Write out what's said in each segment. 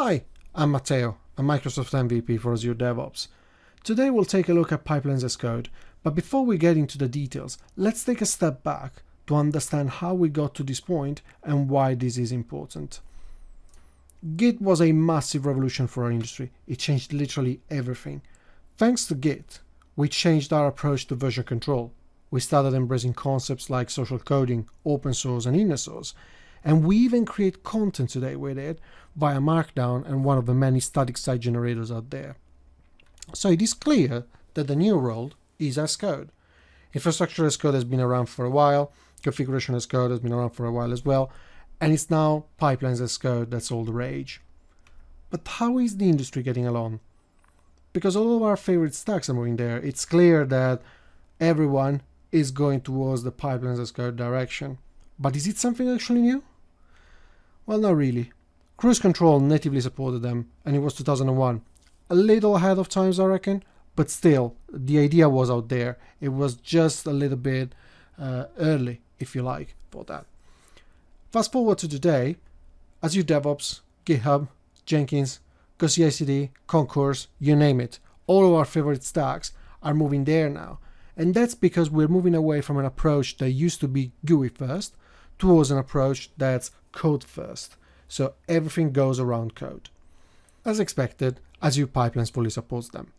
Hi, I'm Matteo, a Microsoft MVP for Azure DevOps. Today we'll take a look at pipelines as code, but before we get into the details, let's take a step back to understand how we got to this point and why this is important. Git was a massive revolution for our industry. It changed literally everything. Thanks to Git, we changed our approach to version control. We started embracing concepts like social coding, open source, and inner source, and we even create content today with it via Markdown and one of the many static site generators out there. So it is clear that the new world is as code. Infrastructure as code has been around for a while, configuration as code has been around for a while as well, and it's now pipelines as code that's all the rage. But how is the industry getting along? Because all of our favorite stacks are moving there, it's clear that everyone is going towards the pipelines as code direction. But is it something actually new? Well, not really. Cruise control natively supported them, and it was 2001. A little ahead of times, I reckon, but still, the idea was out there. It was just a little bit early, if you like, for that. Fast forward to today, Azure DevOps, GitHub, Jenkins, Go CI/CD, Concourse, you name it. All of our favorite stacks are moving there now. And that's because we're moving away from an approach that used to be GUI first towards an approach that's code first. So everything goes around code. As expected, Azure Pipelines fully supports them.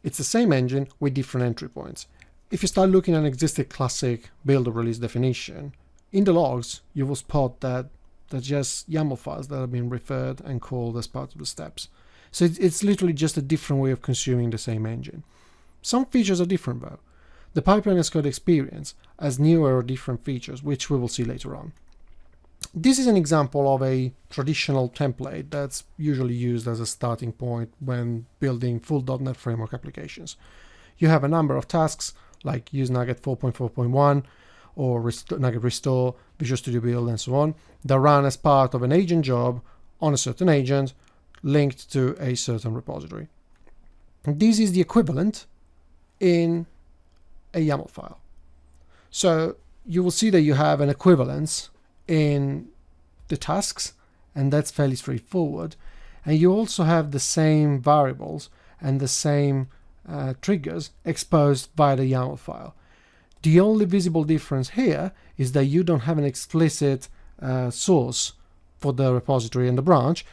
It's the same engine with different entry points. If you start looking at an existing classic build or release definition, in the logs, you will spot that they're just YAML files that have been referred and called as part of the steps. So it's literally just a different way of consuming the same engine. Some features are different though. The pipeline as code experience has newer or different features, which we will see later on. This is an example of a traditional template that's usually used as a starting point when building full .NET Framework applications. You have a number of tasks like use Nugget 4.4.1 or Nugget Restore, Visual Studio Build, and so on, that run as part of an agent job on a certain agent linked to a certain repository. This is the equivalent in a YAML file. So you will see that you have an equivalence in the tasks, and that's fairly straightforward. And you also have the same variables and the same triggers exposed via the YAML file. The only visible difference here is that you don't have an explicit source for the repository and the branch,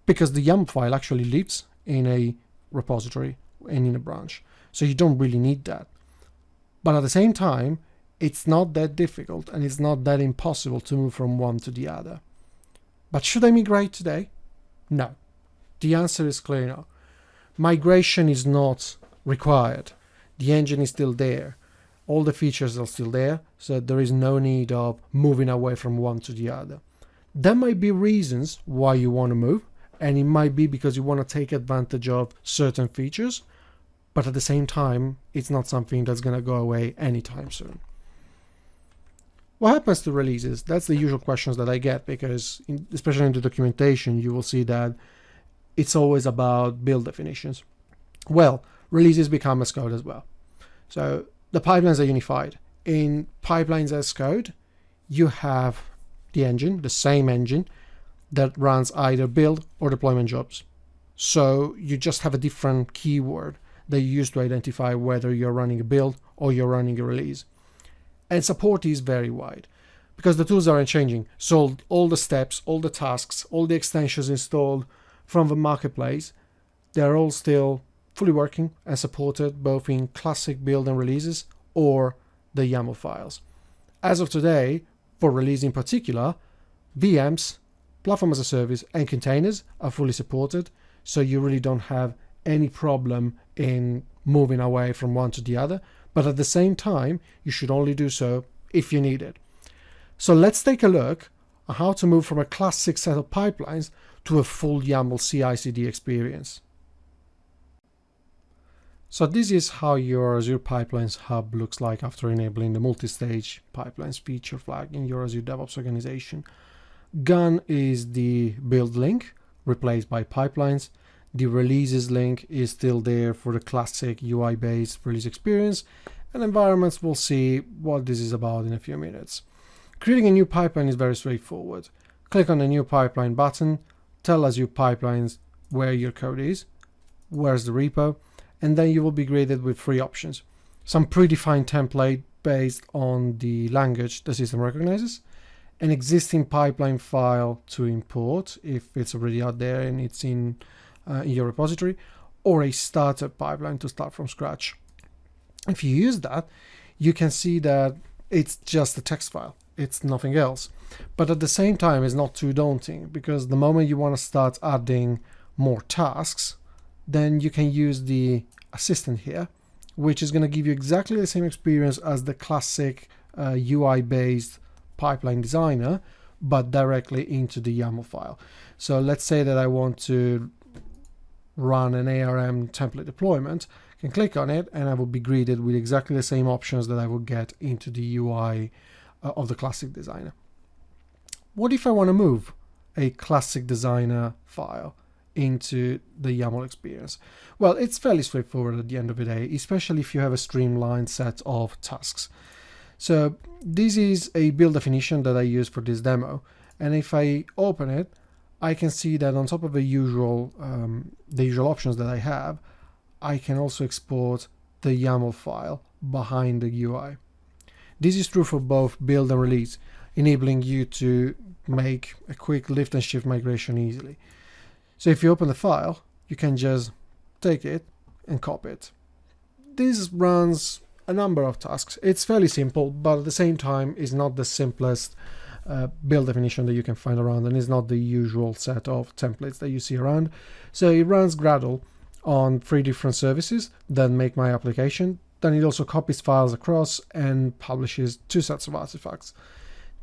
because the YAML file actually lives in a repository and in a branch. So you don't really need that. But at the same time, it's not that difficult and it's not that impossible to move from one to the other. But should I migrate today? No. The answer is clear now. Migration is not required. The engine is still there. All the features are still there, so there is no need of moving away from one to the other. There might be reasons why you want to move, and it might be because you want to take advantage of certain features, but at the same time, it's not something that's going to go away anytime soon. What happens to releases? That's the usual questions that I get, because especially in the documentation, you will see that it's always about build definitions. Well, releases become as code as well. So the pipelines are unified. In pipelines as code, you have the engine, the same engine, that runs either build or deployment jobs. So you just have a different keyword that you use to identify whether you're running a build or you're running a release. And support is very wide because the tools aren't changing. So all the steps, all the tasks, all the extensions installed from the marketplace, they're all still fully working and supported both in classic build and releases or the YAML files. As of today, for release in particular, VMs, platform as a service, and containers are fully supported. So you really don't have any problem in moving away from one to the other. But at the same time, you should only do so if you need it. So let's take a look at how to move from a classic set of pipelines to a full YAML CI/CD experience. So this is how your Azure Pipelines Hub looks like after enabling the multi-stage pipelines feature flag in your Azure DevOps organization. Gone is the build link, replaced by pipelines. The releases link is still there for the classic UI-based release experience, and environments will see what this is about in a few minutes. Creating a new pipeline is very straightforward. Click on the new pipeline button, tell Azure Pipelines where your code is, where's the repo, and then you will be greeted with three options. Some predefined template based on the language the system recognizes, an existing pipeline file to import if it's already out there and it's in your repository, or a startup pipeline to start from scratch. If you use that, you can see that it's just a text file. It's nothing else. But at the same time, it's not too daunting, because the moment you want to start adding more tasks, then you can use the assistant here, which is going to give you exactly the same experience as the classic UI-based pipeline designer, but directly into the YAML file. So let's say that I want to run an ARM template deployment. I can click on it and I will be greeted with exactly the same options that I will get into the UI of the classic designer. What if I want to move a classic designer file into the YAML experience? Well, it's fairly straightforward at the end of the day, especially if you have a streamlined set of tasks. So this is a build definition that I use for this demo, and if I open it, I can see that on top of the usual options that I have, I can also export the YAML file behind the UI. This is true for both build and release, enabling you to make a quick lift and shift migration easily. So if you open the file, you can just take it and copy it. This runs a number of tasks. It's fairly simple, but at the same time is not the simplest build definition that you can find around, and is not the usual set of templates that you see around. So it runs Gradle on 3 different services that make my application. Then it also copies files across and publishes 2 sets of artifacts.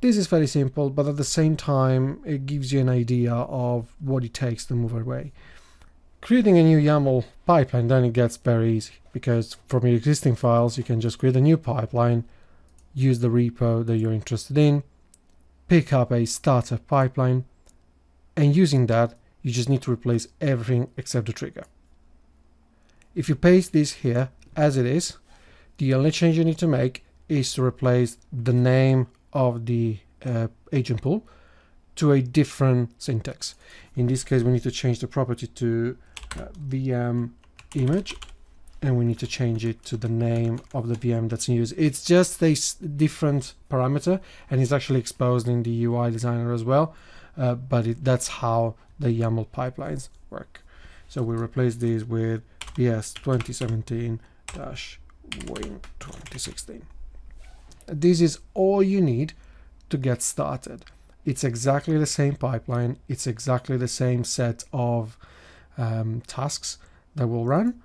This is fairly simple, but at the same time, it gives you an idea of what it takes to move away. Creating a new YAML pipeline, then it gets very easy, because from your existing files, you can just create a new pipeline, use the repo that you're interested in, pick up a startup pipeline, and using that, you just need to replace everything except the trigger. If you paste this here as it is, the only change you need to make is to replace the name of the agent pool to a different syntax. In this case, we need to change the property to VM image, and we need to change it to the name of the VM that's in use. It's just a different parameter, and it's actually exposed in the UI designer as well, but that's how the YAML pipelines work. So we replace these with BS 2017-Win 2016. This is all you need to get started. It's exactly the same pipeline. It's exactly the same set of tasks that will run,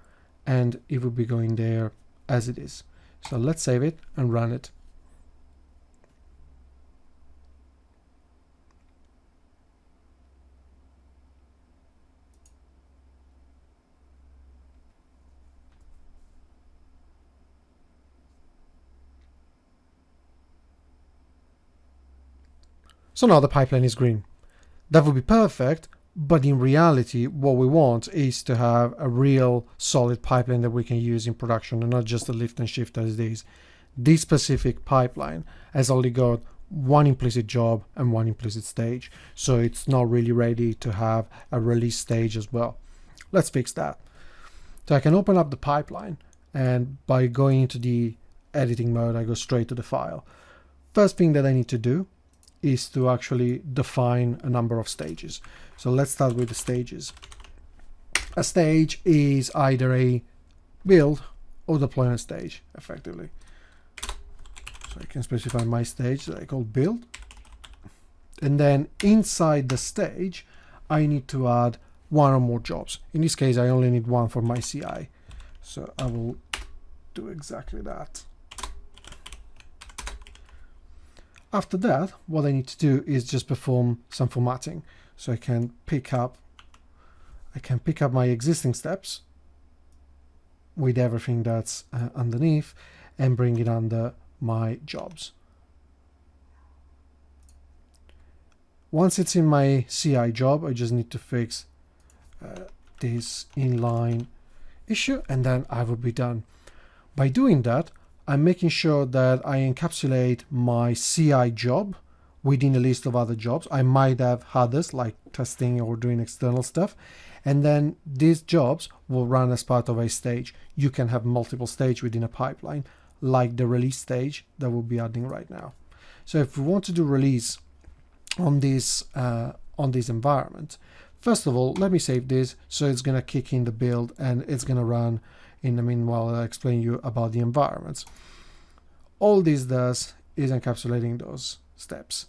and it will be going there as it is. So let's save it and run it. So now the pipeline is green. That would be perfect, but in reality, what we want is to have a real solid pipeline that we can use in production, and not just a lift and shift as it is. This specific pipeline has only got one implicit job and one implicit stage, so it's not really ready to have a release stage as well. Let's fix that. So I can open up the pipeline, and by going into the editing mode, I go straight to the file. First thing that I need to do is to actually define a number of stages. So let's start with the stages. A stage is either a build or deployment stage, effectively. So I can specify my stage that I call build. And then inside the stage, I need to add one or more jobs. In this case, I only need one for my CI. So I will do exactly that. After that, what I need to do is just perform some formatting. So I can pick up my existing steps with everything that's underneath and bring it under my jobs. Once it's in my CI job, I just need to fix this inline issue, and then I will be done. By doing that, I'm making sure that I encapsulate my CI job within a list of other jobs. I might have others like testing or doing external stuff. And then these jobs will run as part of a stage. You can have multiple stages within a pipeline, like the release stage that we'll be adding right now. So if we want to do release on this environment, first of all, let me save this. So it's going to kick in the build and it's going to run. In the meanwhile, I'll explain you about the environments. All this does is encapsulating those steps.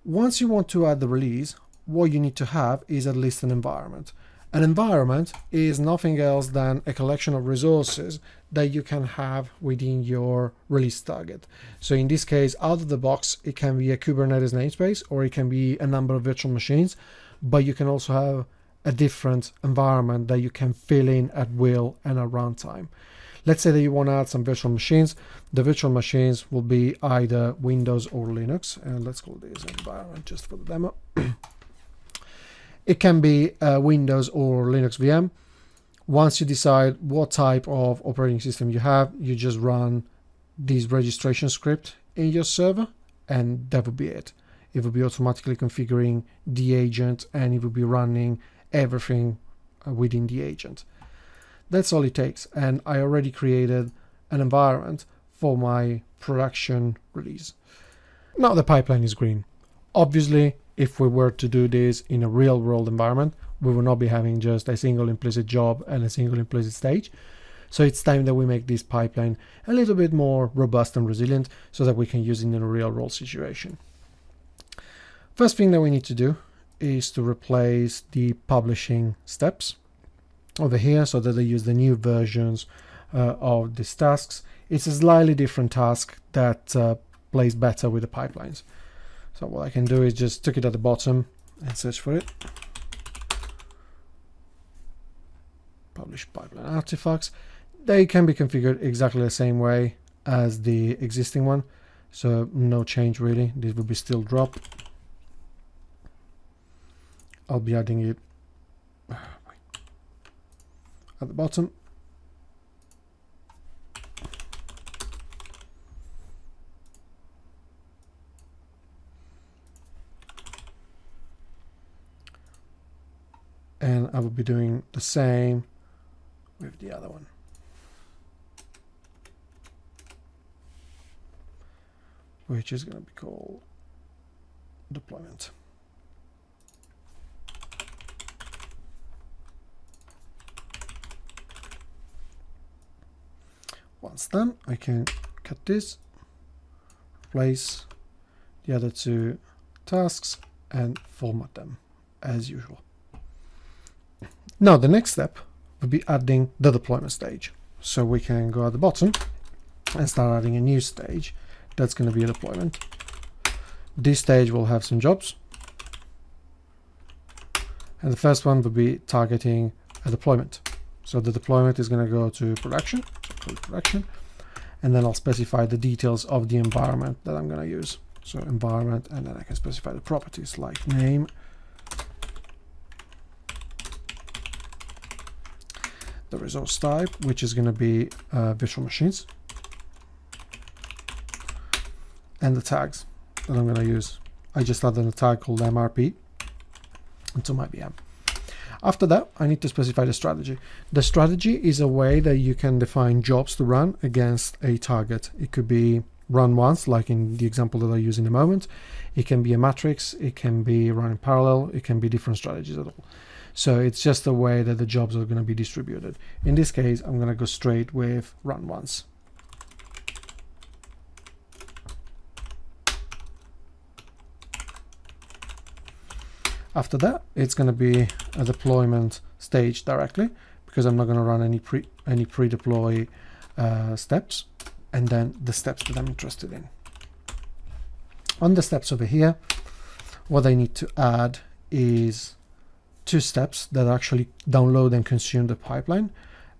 Once you want to add the release, what you need to have is at least an environment. An environment is nothing else than a collection of resources that you can have within your release target. So in this case, out of the box, it can be a Kubernetes namespace or it can be a number of virtual machines, but you can also have a different environment that you can fill in at will and at runtime. Let's say that you want to add some virtual machines. The virtual machines will be either Windows or Linux, and let's call this environment just for the demo. It can be Windows or Linux VM. Once you decide what type of operating system you have, you just run this registration script in your server, and that would be it. It will be automatically configuring the agent, and it will be running everything within the agent. That's all it takes, and I already created an environment for my production release. Now the pipeline is green. Obviously, if we were to do this in a real world environment, we will not be having just a single implicit job and a single implicit stage. So it's time that we make this pipeline a little bit more robust and resilient so that we can use it in a real world situation. First thing that we need to do is to replace the publishing steps over here so that they use the new versions of these tasks. It's a slightly different task that plays better with the pipelines. So what I can do is just stick it at the bottom and search for it. Publish pipeline artifacts. They can be configured exactly the same way as the existing one. So no change really. This will be still drop. I'll be adding it at the bottom. And I will be doing the same with the other one. Which is going to be called deployment. Once done, I can cut this, replace the other two tasks, and format them as usual. Now the next step will be adding the deployment stage. So we can go at the bottom and start adding a new stage. That's going to be a deployment. This stage will have some jobs. And the first one will be targeting a deployment. So the deployment is going to go to production, and then I'll specify the details of the environment that I'm going to use. So environment, and then I can specify the properties like name, the resource type, which is going to be virtual machines, and the tags that I'm going to use. I just added a tag called MRP into my VM. After that, I need to specify the strategy. The strategy is a way that you can define jobs to run against a target. It could be run once, like in the example that I use in a moment. It can be a matrix, it can be run in parallel, it can be different strategies at all. So it's just a way that the jobs are going to be distributed. In this case, I'm going to go straight with run once. After that, it's going to be a deployment stage directly, because I'm not going to run any pre-deploy steps, and then the steps that I'm interested in. On the steps over here, what I need to add is two steps that actually download and consume the pipeline,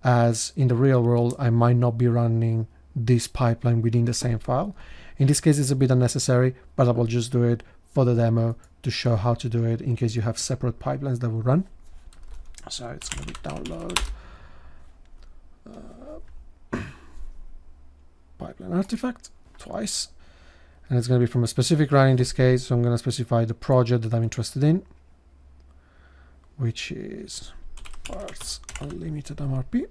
as in the real world I might not be running this pipeline within the same file. In this case it's a bit unnecessary, but I will just do it for the demo to show how to do it in case you have separate pipelines that will run. So it's going to be download pipeline artifact twice, and it's going to be from a specific run in this case. So I'm going to specify the project that I'm interested in, which is parts unlimited MRP.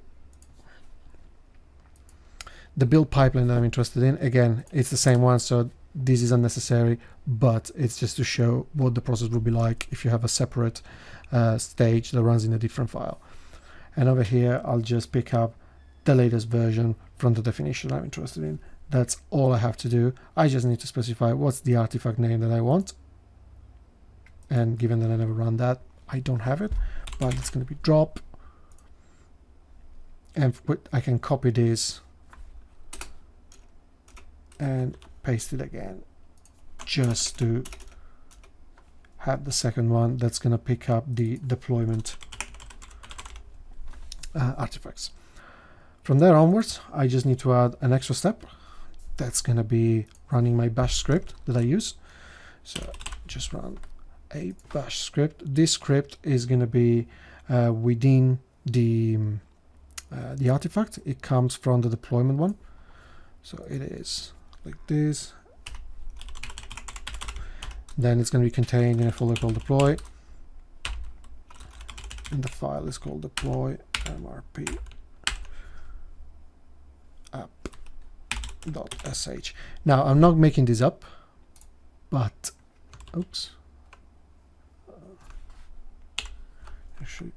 The build pipeline that I'm interested in, again, it's the same one, so this is unnecessary, but it's just to show what the process would be like if you have a separate stage that runs in a different file. And over here, I'll just pick up the latest version from the definition I'm interested in. That's all I have to do. I just need to specify what's the artifact name that I want. And given that I never run that, I don't have it, but it's going to be drop. And I can copy this and paste it again, just to have the second one that's going to pick up the deployment artifacts. From there onwards, I just need to add an extra step. That's going to be running my bash script that I use. So just run a bash script. This script is going to be within the artifact. It comes from the deployment one. So it is like this. Then it's going to be contained in a folder called deploy. And the file is called deploy mrp app.sh. Now I'm not making this up, but oops. Actually,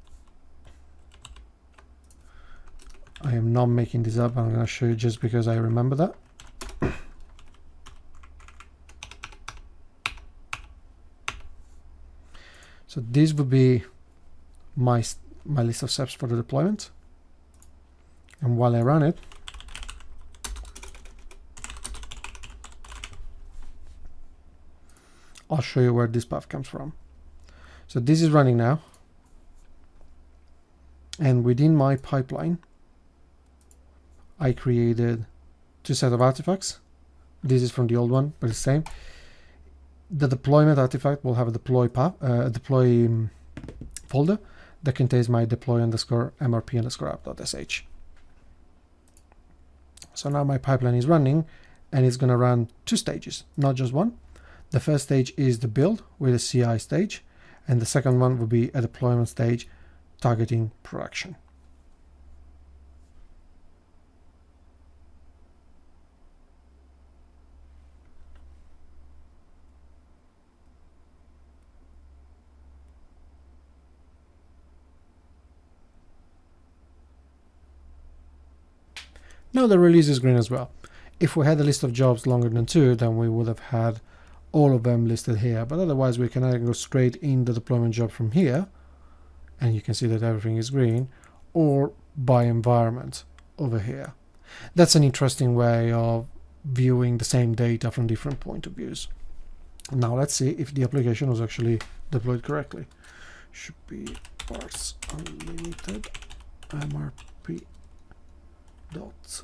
I am not making this up. I'm going to show you just because I remember that. So this would be my list of steps for the deployment. And while I run it, I'll show you where this path comes from. So this is running now. And within my pipeline, I created two sets of artifacts. This is from the old one, but it's the same. The deployment artifact will have a deploy path, folder that contains my deploy underscore mrp underscore app.sh. So now my pipeline is running, and it's going to run two stages, not just one. The first stage is the build with a CI stage, and the second one will be a deployment stage targeting production. Now the release is green as well. If we had a list of jobs longer than 2, then we would have had all of them listed here, but otherwise we can either go straight in the deployment job from here, and you can see that everything is green, or by environment over here. That's an interesting way of viewing the same data from different point of views. Now let's see if the application was actually deployed correctly. Should be parts unlimited mrp dot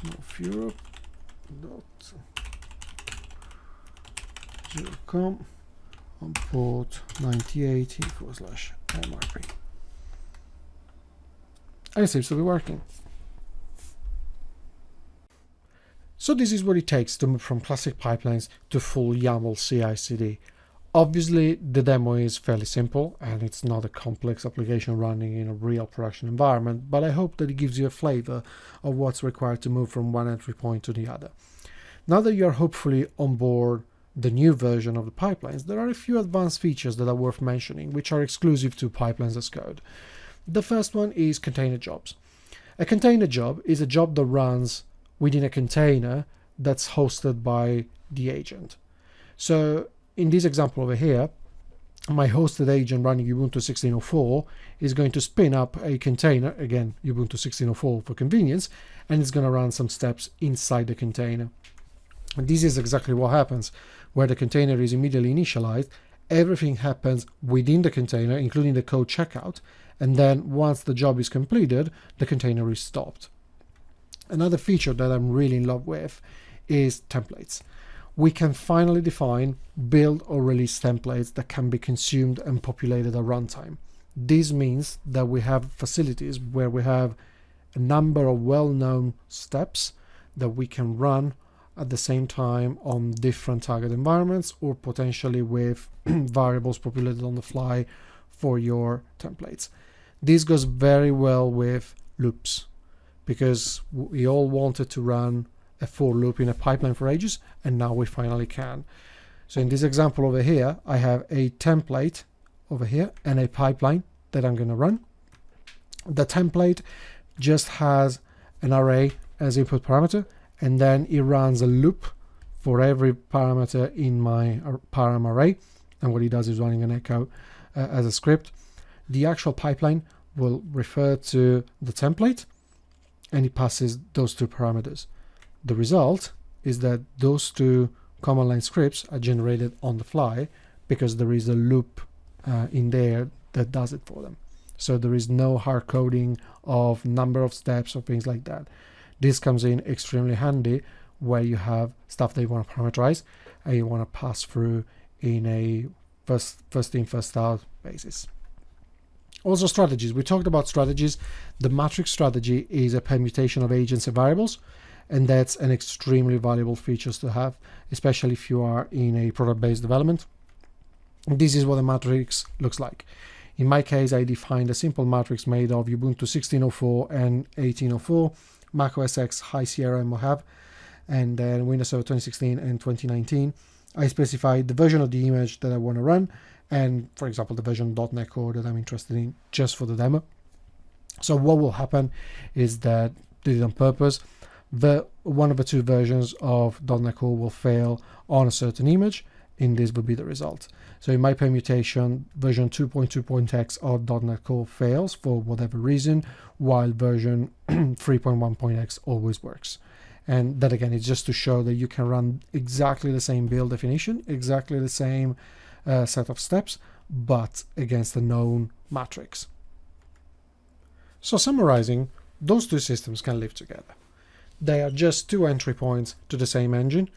North Europe dot 0com on port 9080/mrp. And it seems to be working. So this is what it takes to move from classic pipelines to full YAML CI/CD. Obviously, the demo is fairly simple and it's not a complex application running in a real production environment, but I hope that it gives you a flavor of what's required to move from one entry point to the other. Now that you're hopefully on board the new version of the pipelines, there are a few advanced features that are worth mentioning, which are exclusive to Pipelines as Code. The first one is container jobs. A container job is a job that runs within a container that's hosted by the agent. So in this example over here, my hosted agent running Ubuntu 16.04 is going to spin up a container, again Ubuntu 16.04 for convenience, and it's going to run some steps inside the container. And this is exactly what happens. Where the container is immediately initialized, everything happens within the container, including the code checkout, and then once the job is completed, the container is stopped. Another feature that I'm really in love with is templates. We can finally define build or release templates that can be consumed and populated at runtime. This means that we have facilities where we have a number of well-known steps that we can run at the same time on different target environments, or potentially with variables populated on the fly for your templates. This goes very well with loops, because we all wanted to run a for loop in a pipeline for ages, and now we finally can. So in this example over here, I have a template over here and a pipeline that I'm going to run. The template just has an array as input parameter, and then it runs a loop for every parameter in my param array. And what it does is running an echo as a script. The actual pipeline will refer to the template, and it passes those two parameters. The result is that those two command line scripts are generated on the fly, because there is a loop in there that does it for them. So there is no hard coding of number of steps or things like that. This comes in extremely handy where you have stuff that you want to parameterize and you want to pass through in a first in, first out basis. Also, strategies. We talked about strategies. The matrix strategy is a permutation of agents and variables, and that's an extremely valuable feature to have, especially if you are in a product-based development. This is what a matrix looks like. In my case, I defined a simple matrix made of Ubuntu 16.04 and 18.04, Mac OS X, High Sierra, and Mojave, and then Windows Server 2016 and 2019. I specified the version of the image that I want to run, and for example, the version .NET Core that I'm interested in just for the demo. So what will happen is that, did it on purpose, one of the two versions of .NET Core will fail on a certain image, and this will be the result. So in my permutation, version 2.2.x of .NET Core fails for whatever reason, while version 3.1.x always works. And that again is just to show that you can run exactly the same build definition, exactly the same set of steps, but against a known matrix. So summarizing, those two systems can live together. They are just two entry points to the same engine,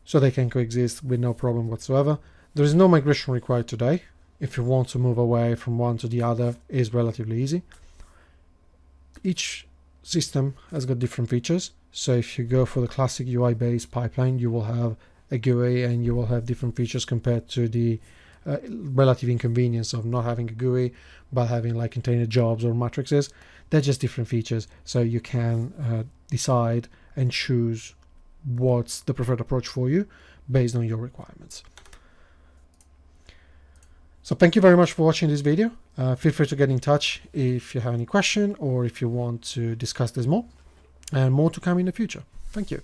so they can coexist with no problem whatsoever. There is no migration required today. If you want to move away from one to the other, it is relatively easy. Each system has got different features. So if you go for the classic UI-based pipeline, you will have a GUI and you will have different features compared to the relative inconvenience of not having a GUI, but having like container jobs or matrices. They're just different features. So you can decide and choose what's the preferred approach for you based on your requirements. So thank you very much for watching this video. Feel free to get in touch if you have any question or if you want to discuss this more, and more to come in the future. Thank you.